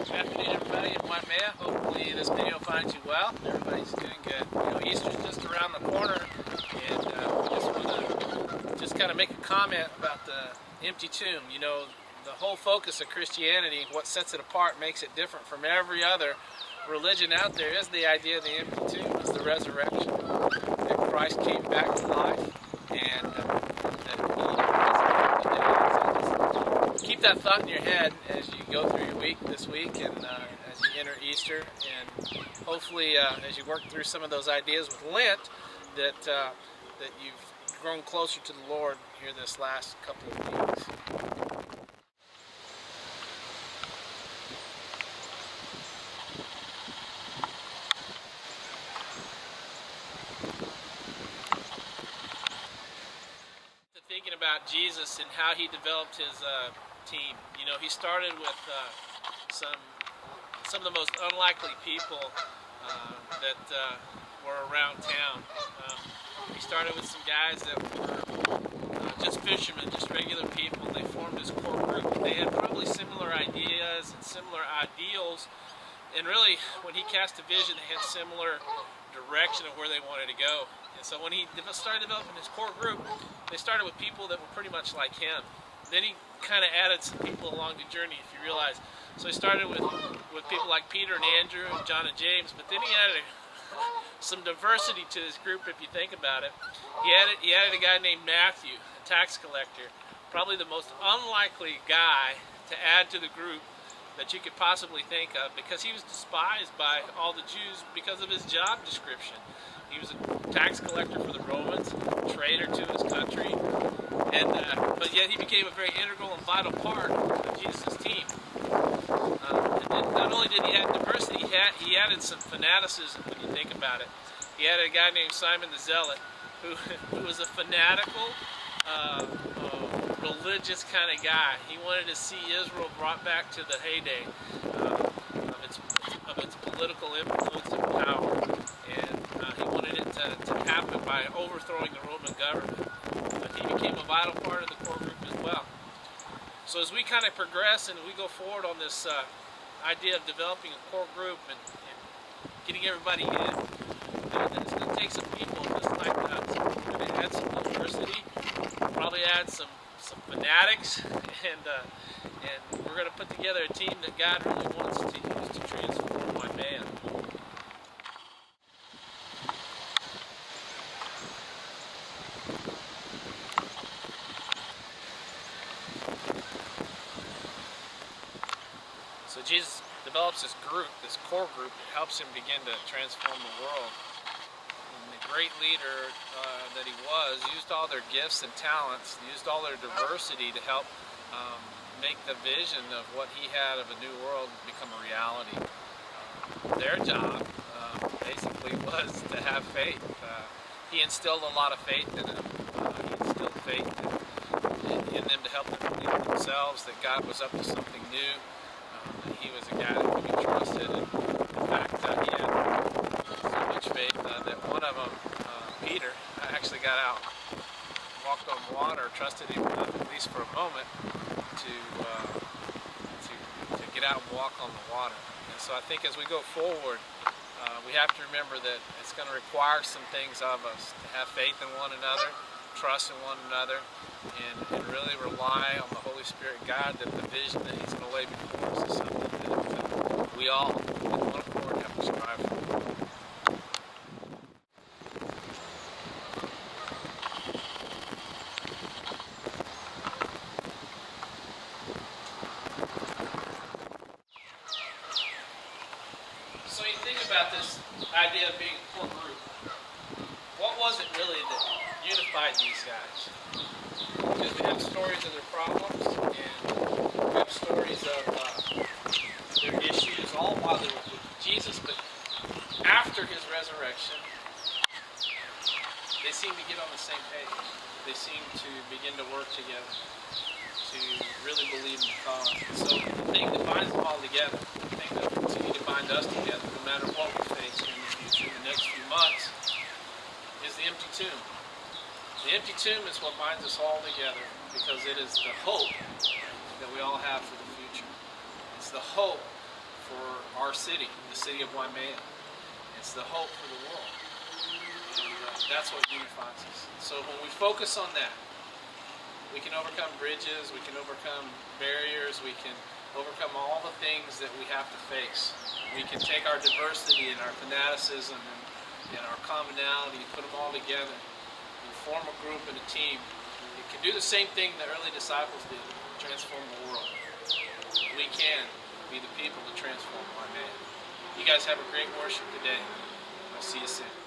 Good afternoon, everybody in Waimea. Hopefully this video finds you well. Everybody's doing good. Easter's just around the corner, and we just want to kind of make a comment about the empty tomb. The whole focus of Christianity, what sets it apart, makes it different from every other religion out there, is the idea of the empty tomb, is the resurrection. That Christ came back to life, and that he resurrected today. So just keep that thought in your head as you go through your week this week, and as you enter Easter, and hopefully as you work through some of those ideas with Lent, that you've grown closer to the Lord here this last couple of weeks. Thinking about Jesus and how he developed his team. He started with some of the most unlikely people that were around town. He started with some guys that were just fishermen, just regular people. They formed his core group. They had probably similar ideas and similar ideals, and really, when he cast a vision, they had similar direction of where they wanted to go. And so when he started developing his core group, they started with people that were pretty much like him. Then he kind of added some people along the journey, if you realize. So he started with people like Peter and Andrew and John and James, but then he added some diversity to his group, if you think about it. He added a guy named Matthew, a tax collector, probably the most unlikely guy to add to the group that you could possibly think of, because he was despised by all the Jews because of his job description. He was a tax collector for the Romans, a traitor to his country, but yet he became a very integral and vital part of Jesus' team. And then not only did he add diversity, he added some fanaticism, when you think about it. He added a guy named Simon the Zealot, who was a fanatical, religious kind of guy. He wanted to see Israel brought back to the heyday of its political influence and power, and he wanted it to happen by overthrowing the Roman government. But he became a vital part of the core group as well. So as we kind of progress and we go forward on this idea of developing a core group and getting everybody in, it's going to take some people just like us. We're going to add some diversity, probably add some fanatics, and we're going to put together a team that God really wants to use to transform Waimea. So Jesus develops this group, this core group, that helps him begin to transform the world. And the great leader that he was used all their gifts and talents, used all their diversity to help make the vision of what he had of a new world become a reality. Their job basically was to have faith. He instilled a lot of faith in them. He instilled faith in them to help them believe in themselves, that God was up to something new, that he was a guy that could be trusted. And in fact, he had so much faith that one of them, Peter, actually got out, walked on water, trusted him enough, at least for a moment, to get out and walk on the water. And so I think as we go forward, we have to remember that it's going to require some things of us, to have faith in one another, trust in one another, and really rely on the Holy Spirit God, that the vision that he's going to lay before us is something that we all, with one accord, have to strive for. So you think about this idea of being a core group. What was it really that unified these guys? Because we have stories of their problems, and we have stories of their issues, all while they were with Jesus, but after his resurrection, they seem to get on the same page. They seem to begin to work together, to really believe in the cause. So the thing that binds them all together, the thing that will continue to bind us together, no matter what we face in the future, in the next few months, is the empty tomb. The empty tomb is what binds us all together, because it is the hope that we all have for the future. It's the hope for our city, the city of Waimea. It's the hope for the world. And that's what unifies us. So when we focus on that, we can overcome bridges, we can overcome barriers, we can overcome all the things that we have to face. We can take our diversity and our fanaticism and our commonality and put them all together and form a group and a team. It can do the same thing the early disciples did, transform the world. We can be the people to transform Waimea. You guys have a great worship today. I'll see you soon.